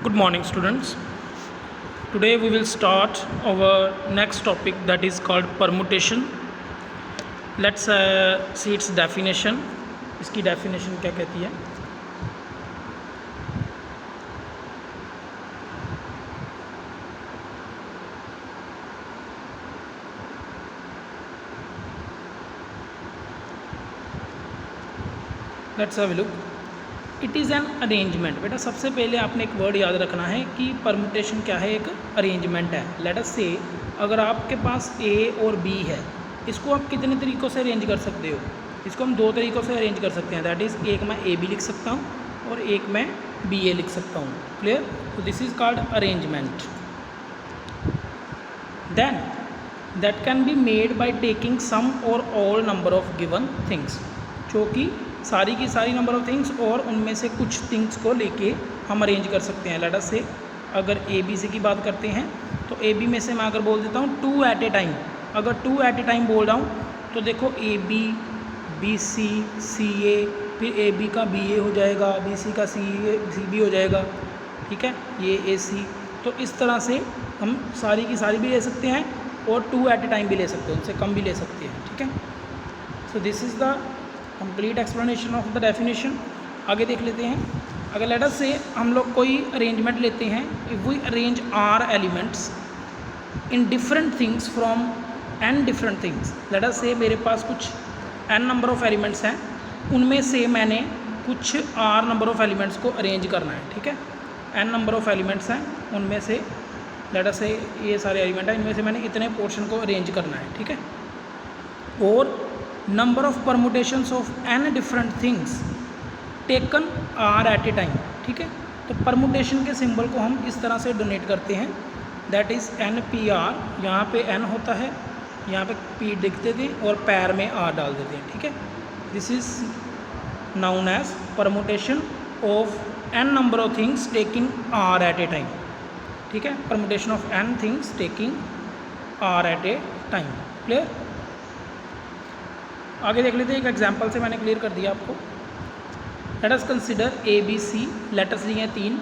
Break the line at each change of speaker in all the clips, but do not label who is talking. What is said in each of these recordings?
Good morning, students. Today we will start our next topic, that is called permutation. Let's see its definition. इसकी definition क्या कहती है? Let's have a look. It is an arrangement. बेटा सबसे पहले आपने एक वर्ड याद रखना है कि परमुटेशन क्या है, एक अरेंजमेंट है। लेट अस से अगर आपके पास ए और बी है, इसको आप कितने तरीक़ों से अरेंज कर सकते हो? इसको हम दो तरीक़ों से अरेंज कर सकते हैं। दैट इज़ एक मैं ए बी लिख सकता हूँ और एक मैं बी ए लिख सकता हूँ। क्लियर? तो this is called arrangement. Then that can be made by taking some or all number of given things, जो कि सारी की सारी नंबर ऑफ़ थिंग्स और उनमें से कुछ थिंग्स को लेके हम अरेंज कर सकते हैं। लेट अस से अगर ए बी सी की बात करते हैं तो ए बी में से मैं अगर बोल देता हूँ 2 एट ए टाइम, अगर 2 एट ए टाइम बोल रहा हूँ तो देखो ए बी, बी सी, सी ए, फिर ए बी का बी ए हो जाएगा, बी सी का सी बी हो जाएगा। ठीक है, ये ए सी। तो इस तरह से हम सारी की सारी भी ले सकते हैं और 2 एट ए टाइम भी ले सकते हैं, उनसे कम भी ले सकते हैं। ठीक है, so this is the complete explanation of the definition. आगे देख लेते हैं। अगर लेट अस से हम लोग कोई अरेंजमेंट लेते हैं, if we arrange r elements in different things from n different things. Let us say मेरे पास कुछ एन नंबर ऑफ़ एलिमेंट्स हैं, उनमें से मैंने कुछ आर नंबर ऑफ़ एलिमेंट्स को अरेंज करना है। ठीक है, एन नंबर ऑफ़ एलिमेंट्स हैं, उनमें से लेट अस से ये सारे एलिमेंट हैं, इनमें से मैंने इतने पोर्शन को अरेंज करना है। ठीक है, और number of permutations of n different things taken r at a time. ठीक है, तो परमुटेशन के सिंबल को हम इस तरह से डोनेट करते हैं, that is an p are. यहाँ पे एन होता है, यहाँ पे पी लिखते थे और पैर में आर डाल देते हैं। ठीक है, this is known as permutation of n number of things taking r at a time. ठीक है, permutation of n things taking r at a time. Clear? आगे देख लेते हैं, एक एग्जांपल से मैंने क्लियर कर दिया आपको। Let us consider A B C, letters लिए हैं 3।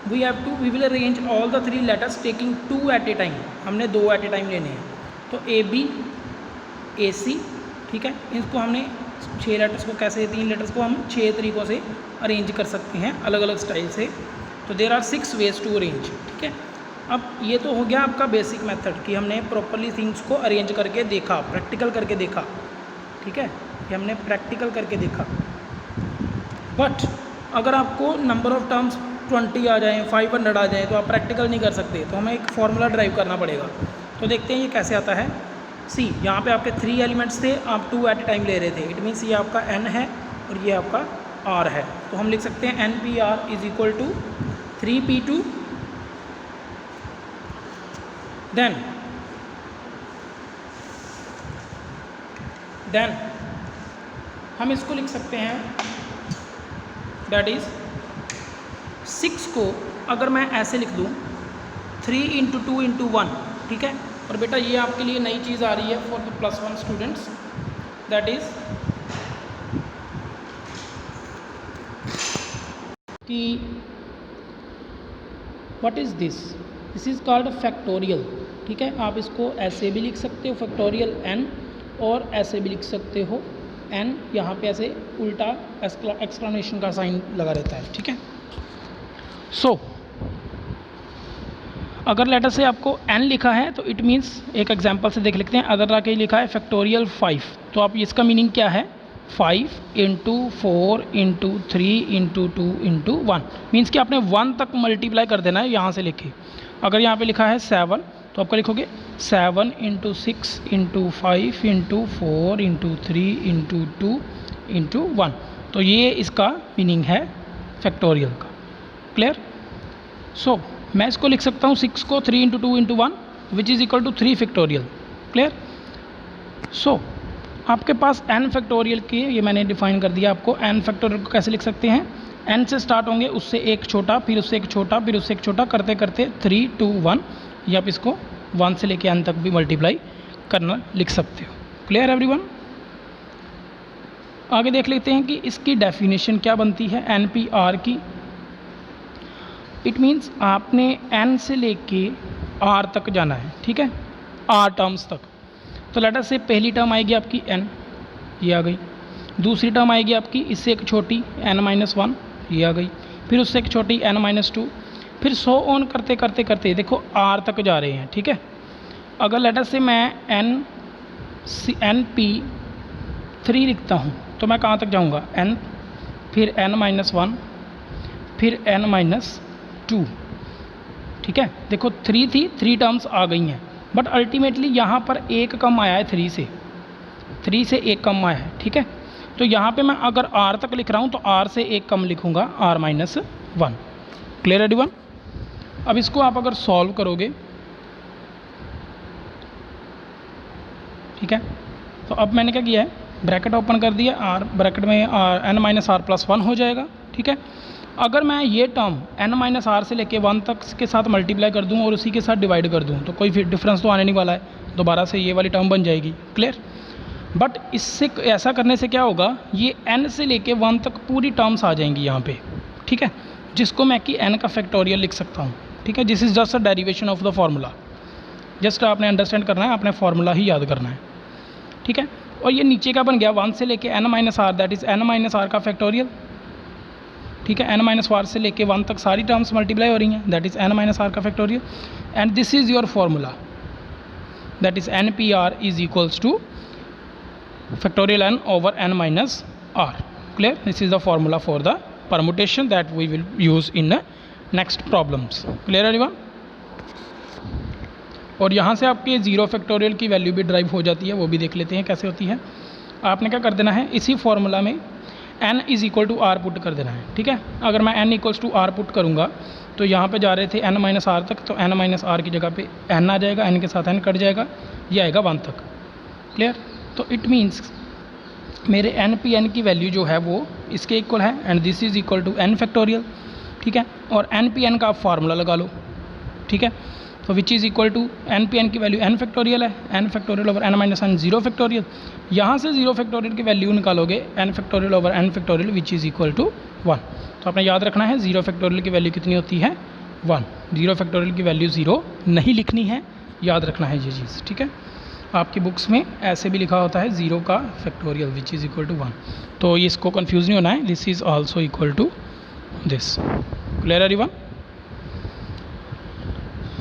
We will arrange all the 3 letters taking 2 at a time. हमने 2 एट ए टाइम लेने हैं, तो ए बी, ए सी। ठीक है, इसको हमने 6 लेटर्स को कैसे, 3 लेटर्स को हम 6 तरीक़ों से अरेंज कर सकते हैं, अलग अलग स्टाइल से। तो there are 6 ways to arrange. ठीक है, अब ये तो हो गया आपका बेसिक मेथड कि हमने प्रॉपरली थिंग्स को अरेंज करके देखा, प्रैक्टिकल करके देखा। ठीक है, ये हमने प्रैक्टिकल करके देखा। बट अगर आपको नंबर ऑफ़ टर्म्स 20 आ जाएँ, 500 आ जाएँ, तो आप प्रैक्टिकल नहीं कर सकते, तो हमें एक फार्मूला ड्राइव करना पड़ेगा। तो देखते हैं ये कैसे आता है। सी, यहाँ पे आपके 3 एलिमेंट्स थे, आप 2 एट ए टाइम ले रहे थे। इट मीन्स ये आपका एन है और ये आपका आर है। तो हम लिख सकते हैं n p r is equal to 3p2 then हम इसको लिख सकते हैं, दैट इज़ 6 को अगर मैं ऐसे लिख दूँ 3 इंटू 2 इंटू 1। ठीक है, और बेटा ये आपके लिए नई चीज़ आ रही है for the +1 students, that is कि what is this is called factorial. ठीक है, आप इसको ऐसे भी लिख सकते हो फैक्टोरियल n, और ऐसे भी लिख सकते हो n। यहाँ पे ऐसे उल्टा एक्सक्लेमेशन का साइन लगा रहता है। ठीक है, सो अगर लेटर से आपको n लिखा है तो इट मीन्स, एक एग्जांपल से देख लेते हैं। अगर आके लिखा है फैक्टोरियल 5, तो आप इसका मीनिंग क्या है? 5 into 4 into 3 into 2 into 1 means कि आपने 1 तक मल्टीप्लाई कर देना है यहाँ से लिखे। अगर यहाँ पे लिखा है 7, तो आपका लिखोगे 7 into 6 into 5 into 4 into 3 into 2 into 1। तो ये इसका मीनिंग है फैक्टोरियल का। क्लियर? सो मैं इसको लिख सकता हूँ 6 को 3 into 2 into 1 which is equal to 3 factorial. Clear? So आपके पास n फैक्टोरियल की, ये मैंने डिफाइन कर दिया आपको। n फैक्टोरियल को कैसे लिख सकते हैं? n से स्टार्ट होंगे, उससे एक छोटा, फिर उससे एक छोटा, फिर उससे एक छोटा, करते करते 3 2 1, या आप इसको 1 से लेके n तक भी मल्टीप्लाई करना लिख सकते हो। Clear everyone? आगे देख लेते हैं कि इसकी डेफिनेशन क्या बनती है एन पी आर की। इट मीन्स आपने n से लेके r तक जाना है, ठीक है, r टर्म्स तक। तो लेट अस से पहली टर्म आएगी आपकी n, ये आ गई। दूसरी टर्म आएगी आपकी इससे एक छोटी n-1, ये आ गई। फिर उससे एक छोटी n-2, फिर सो ऑन करते करते करते देखो r तक जा रहे हैं, ठीक है। अगर लेट अस से मैं np3 लिखता हूँ तो मैं कहाँ तक जाऊँगा, n, फिर n-1, फिर n-2, ठीक है। देखो 3 थी, 3 टर्म्स आ गई हैं, बट अल्टीमेटली यहाँ पर एक कम आया है 3 से एक कम आया है, ठीक है। तो यहाँ पे मैं अगर r तक लिख रहा हूँ तो r से एक कम लिखूँगा, r-1। Clear everyone? अब इसको आप अगर सॉल्व करोगे, ठीक है, तो अब मैंने क्या किया है, ब्रैकेट ओपन कर दिया, r ब्रैकेट में n-r+1 हो जाएगा, ठीक है। अगर मैं ये टर्म n-r से लेके 1 तक के साथ मल्टीप्लाई कर दूँ और उसी के साथ डिवाइड कर दूँ तो कोई डिफरेंस तो आने नहीं वाला है, दोबारा से ये वाली टर्म बन जाएगी। क्लियर? बट इससे ऐसा करने से क्या होगा, ये n से लेके 1 तक पूरी टर्म्स आ जाएंगी यहाँ पे, ठीक है, जिसको मैं कि n का फैक्टोरियल लिख सकता हूँ, ठीक है। This is just a derivation of the formula. Just आपने अंडरस्टैंड करना है, आपने फार्मूला ही याद करना है, ठीक है। और ये नीचे का बन गया 1 से लेके n-r, दैट इज़ n-r का फैक्टोरियल, ठीक है। n-r से लेके 1 तक सारी टर्म्स मल्टीप्लाई हो रही हैं, दैट इज़ n-r का factorial. And this is your formula, that is npr is equals to factorial n over n-r. Clear? This is the formula for the permutation that we will use in the next problems. Clear everyone? और यहाँ से आपके 0 factorial की value भी drive हो जाती है, वो भी देख लेते हैं कैसे होती है। आपने क्या कर देना है, इसी फार्मूला में n is equal to r put कर देना है, ठीक है। अगर मैं n equals to r put करूँगा तो यहाँ पे जा रहे थे n-r तक, तो n-r की जगह पे n आ जाएगा, n के साथ n कट जाएगा, ये आएगा 1 तक। क्लियर? तो इट मीन्स मेरे n की वैल्यू जो है वो इसके इक्वल है, and this is equal to n factorial, ठीक है। और n का आप फार्मूला लगा लो, ठीक है। तो which is equal to n की वैल्यू n फैक्टोरियल है, n factorial over n-n 0 factorial. यहाँ से 0 फैक्टोरियल की वैल्यू निकालोगे n factorial over n factorial which is equal to 1। तो आपने याद रखना है 0 फैक्टोरियल की वैल्यू कितनी होती है, 1। 0 फैक्टोरियल की वैल्यू 0 नहीं लिखनी है, याद रखना है ये चीज़, ठीक है। आपकी बुक्स में ऐसे भी लिखा होता है 0 का factorial which is equal to 1, तो ये इसको कंफ्यूज नहीं होना है, this is also equal to this. Clear everyone?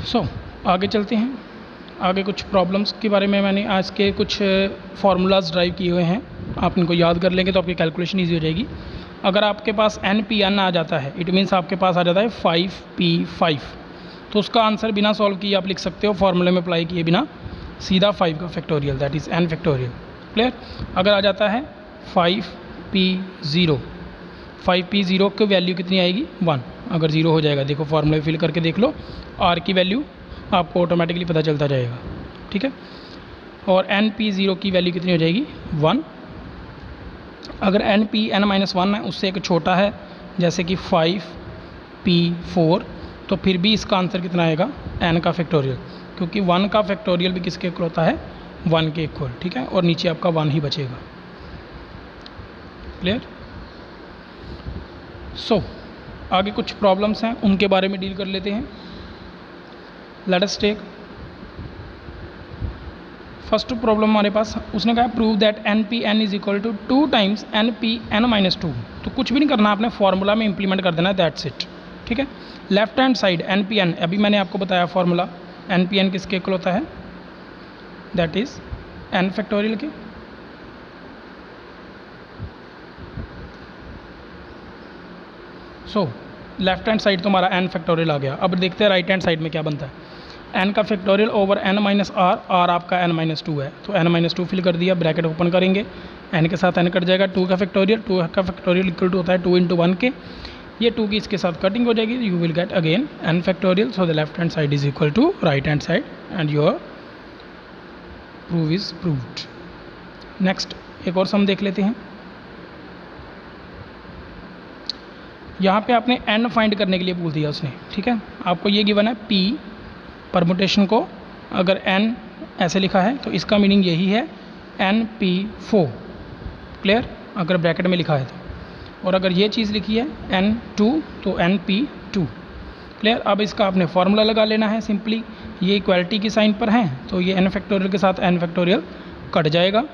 So आगे चलते हैं। आगे कुछ प्रॉब्लम्स के बारे में मैंने आज के कुछ फार्मूलाज ड्राइव किए हुए हैं, आप इनको याद कर लेंगे तो आपकी कैलकुलेशन ईजी हो जाएगी। अगर आपके पास n आ जाता है, इट मीन्स आपके पास आ जाता है 5p5, तो उसका आंसर बिना सॉल्व किए आप लिख सकते हो, फार्मूले में अप्लाई किए बिना, सीधा 5 का factorial, that is n factorial. Clear? अगर आ जाता है 5p0, 5p0 की वैल्यू कितनी आएगी, 1। अगर 0 हो जाएगा, देखो फार्मूले फिल करके देख लो, r की वैल्यू आपको ऑटोमेटिकली पता चलता जाएगा, ठीक है। और np0 की वैल्यू कितनी हो जाएगी, 1। अगर n-1 है, उससे एक छोटा है जैसे कि 5p4, तो फिर भी इसका आंसर कितना आएगा, n का फैक्टोरियल, क्योंकि 1 का फैक्टोरियल भी किसके इक्वल होता है, 1 के इक्वल, ठीक है। और नीचे आपका 1 ही बचेगा। क्लियर? सो आगे कुछ प्रॉब्लम्स हैं, उनके बारे में डील कर लेते हैं। Let us take first problem हमारे पास, उसने कहा prove that npn is equal to 2 times npn-2। तो कुछ भी नहीं करना, आपने फार्मूला में इंप्लीमेंट कर देना, दैट्स इट, ठीक है। लेफ्ट हैंड साइड npn, अभी मैंने आपको बताया फार्मूला, npn किसके इक्वल होता है, दैट इज़ n फैक्टोरियल के। सो लेफ्ट हैंड साइड तो हमारा n फैक्टोरियल आ गया। अब देखते हैं राइट हैंड साइड में क्या बनता है, n का फैक्टोरियल ओवर n-r, r आपका n-2 है, तो n-2 फिल कर दिया, ब्रैकेट ओपन करेंगे, n के साथ n कट जाएगा, 2 का फैक्टोरियल इक्वल टू होता है 2 × 1 के, ये 2 की इसके साथ कटिंग हो जाएगी, you will get again n factorial. So the left hand side is equal to right hand side and your prove is proved. Next एक और सम देख लेते हैं। यहाँ पे आपने n फाइंड करने के लिए बोल दिया उसने, ठीक है। आपको ये गिवन है p, परमुटेशन को अगर n ऐसे लिखा है तो इसका मीनिंग यही है np4। क्लियर? अगर ब्रैकेट में लिखा है तो, और अगर ये चीज़ लिखी है n2 तो np2। क्लियर। अब इसका आपने फॉर्मूला लगा लेना है सिंपली, ये इक्वालिटी की साइन पर है तो ये n फैक्टोरियल के साथ n फैक्टोरियल कट जाएगा।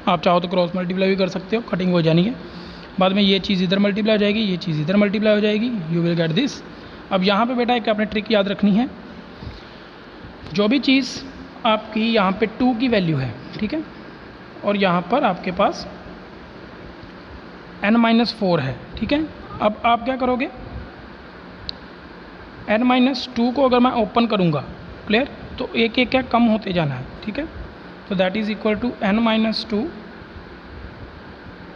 आप चाहो तो क्रॉस मल्टीप्लाई भी कर सकते हो, कटिंग हो जानी है। बाद में ये चीज़ इधर मल्टीप्लाई हो जाएगी, ये चीज़ इधर मल्टीप्लाई हो जाएगी, यू विल गेट दिस। अब यहाँ पे बेटा एक आपने ट्रिक याद रखनी है, जो भी चीज़ आपकी यहाँ पे 2 की वैल्यू है, ठीक है, और यहाँ पर आपके पास n-4 है, ठीक है। अब आप क्या करोगे, n-2 को अगर मैं ओपन करूँगा, क्लियर, तो एक एक क्या कम होते जाना है, ठीक है। तो that is equal to n-2,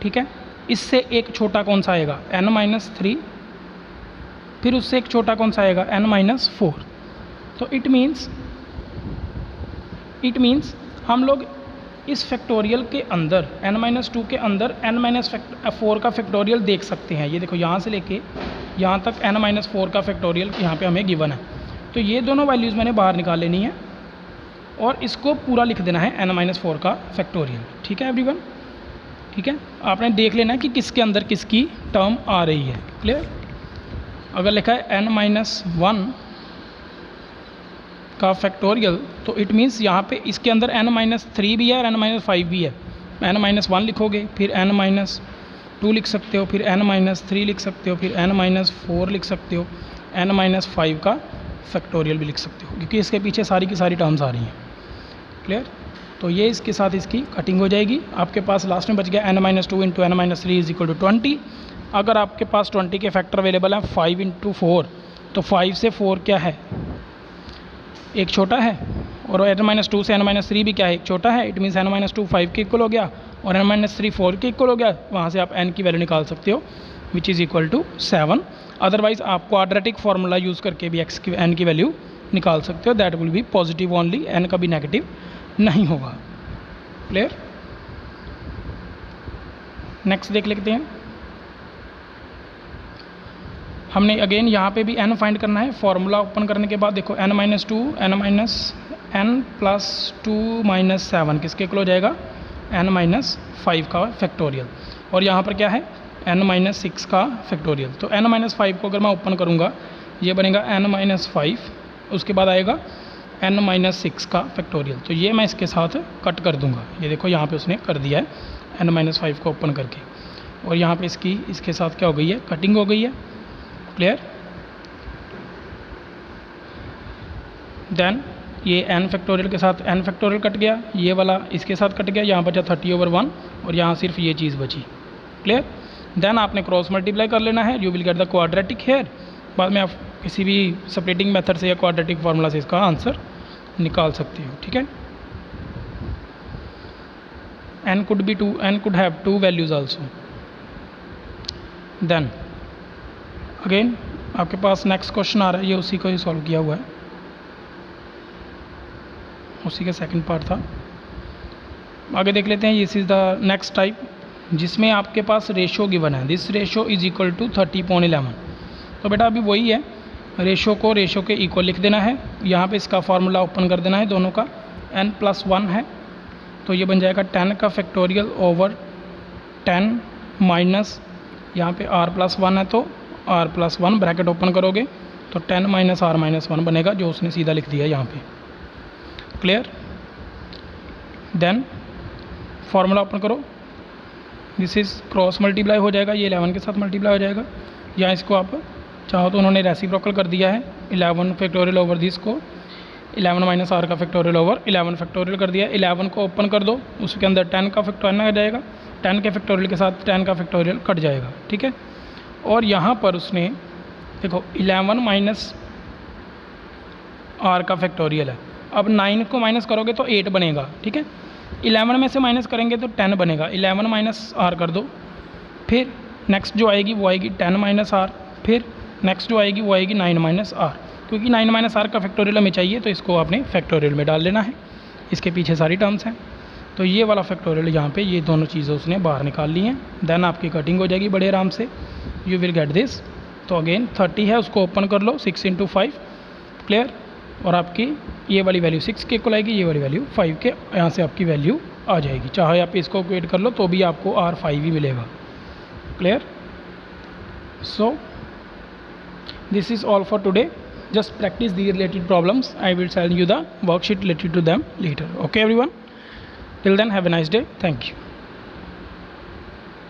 ठीक है। इससे एक छोटा कौन सा आएगा, n-3, फिर उससे एक छोटा कौन सा आएगा, n-4। तो इट मीन्स हम लोग इस फैक्टोरियल के अंदर n-2 के अंदर n-4 का फैक्टोरियल देख सकते हैं। ये देखो यहाँ से लेके यहाँ तक n-4 का फैक्टोरियल यहाँ पे हमें गिवन है। तो ये दोनों वैल्यूज़ मैंने बाहर निकाल लेनी है और इसको पूरा लिख देना है n-4 का फैक्टोरियल, ठीक है एवरीवन, ठीक है। आपने देख लेना है कि किसके अंदर किसकी टर्म आ रही है, क्लियर। अगर लिखा है n-1 का फैक्टोरियल तो इट मीन्स यहाँ पे इसके अंदर n-3 भी है और n-5 भी है। n-1 लिखोगे, फिर n-2 लिख सकते हो, फिर n-3 लिख सकते हो, फिर n-4 लिख सकते हो, n-5 का फैक्टोरियल भी लिख सकते हो, क्योंकि इसके पीछे सारी की सारी टर्म्स आ रही हैं, क्लियर। तो ये इसके साथ इसकी कटिंग हो जाएगी। आपके पास लास्ट में बच गया n-2 into n-3 is equal to 20। अगर आपके पास 20 के फैक्टर अवेलेबल हैं 5 इंटू 4, तो 5 से 4 क्या है, एक छोटा है, और n-2 से n-3 भी क्या है, एक छोटा है। इट मीन्स n-2 5 के इक्वल हो गया और n-3 4 के इक्वल हो गया। वहाँ से आप n की वैल्यू निकाल सकते हो which is equal to 7। Otherwise आप क्वाड्रेटिक फार्मूला यूज़ करके भी n की वैल्यू निकाल सकते हो, that will be positive only, n कभी नेगेटिव नहीं होगा, क्लियर। नेक्स्ट देख लेते हैं। हमने अगेन यहाँ पे भी n फाइंड करना है। फॉर्मूला ओपन करने के बाद देखो n-2 n+2 7 किसके इक्वल हो जाएगा, n-5 का फैक्टोरियल, और यहाँ पर क्या है n-6 का फैक्टोरियल। तो n-5 को अगर मैं ओपन करूँगा ये बनेगा n-5, उसके बाद आएगा n-6 का फैक्टोरियल। तो ये मैं इसके साथ कट कर दूंगा, ये देखो यहाँ पे उसने कर दिया है n-5 को ओपन करके, और यहाँ पे इसके साथ क्या हो गई है, कटिंग हो गई है, क्लियर। देन ये n फैक्टोरियल के साथ n फैक्टोरियल कट गया, ये वाला इसके साथ कट गया, यहाँ बचा 30/1 और यहाँ सिर्फ ये चीज़ बची, क्लियर। देन आपने क्रॉस मल्टीप्लाई कर लेना है, you will get the quadratic here. बाद में आप किसी भी सेपरेटिंग मेथड से या क्वाड्रेटिक फार्मूला से इसका आंसर निकाल सकते हो, ठीक है। n could have 2 values also। Then again आपके पास नेक्स्ट क्वेश्चन आ रहा है, ये उसी को ही सॉल्व किया हुआ है, उसी का सेकंड पार्ट था। आगे देख लेते हैं। This is the next type जिसमें आपके पास रेशो गिवन है, this ratio is equal to 30/11। तो बेटा अभी वही है, रेशो को रेशो के इक्वल लिख देना है। यहाँ पे इसका फार्मूला ओपन कर देना है दोनों का, n+1 है तो ये बन जाएगा 10 का फैक्टोरियल ओवर 10 माइनस यहाँ पे r+1 है तो r+1 ब्रैकेट ओपन करोगे तो 10 - r-1 बनेगा, जो उसने सीधा लिख दिया यहाँ पे, क्लियर। देन फार्मूला ओपन करो, दिस इज़ क्रॉस मल्टीप्लाई हो जाएगा, ये 11 के साथ मल्टीप्लाई हो जाएगा, या इसको आप चाहो तो उन्होंने रेसिप्रोकल कर दिया है, 11 फैक्टोरियल ओवर दिस को 11 - r का फैक्टोरियल ओवर 11 फैक्टोरियल कर दिया। 11 को ओपन कर दो, उसके अंदर 10 का फैक्टोरियल आ जाएगा, 10 के फैक्टोरियल के साथ 10 का फैक्टोरियल कट जाएगा, ठीक है। और यहाँ पर उसने देखो 11 - r का फैक्टोरियल है, अब 9 को माइनस करोगे तो 8 बनेगा, ठीक है। 11 में से माइनस करेंगे तो 10 बनेगा, 11 - r कर दो, फिर नेक्स्ट जो आएगी वो आएगी 10 - r, फिर नेक्स्ट जो आएगी वो आएगी 9 - r, क्योंकि 9 - r का फैक्टोरियल हमें चाहिए तो इसको आपने फैक्टोरियल में डाल लेना है, इसके पीछे सारी टर्म्स हैं। तो ये वाला फैक्टोरियल यहाँ पे ये दोनों चीज़ें उसने बाहर निकाल ली हैं। देन आपकी कटिंग हो जाएगी बड़े आराम से, यू विल गेट दिस। तो अगेन 30 है, उसको ओपन कर लो, 6 × 5, क्लियर। और आपकी ये वाली वैल्यू 6 के इक्वल आएगी, ये वाली वैल्यू 5 के, यहाँ से आपकी वैल्यू आ जाएगी। चाहे आप इसको इक्वेट कर लो तो भी आपको r5 ही मिलेगा, clear. So this is all for today. just practice the related problems. I will send you the worksheet related to them later. Okay everyone, till then have a nice day. Thank you.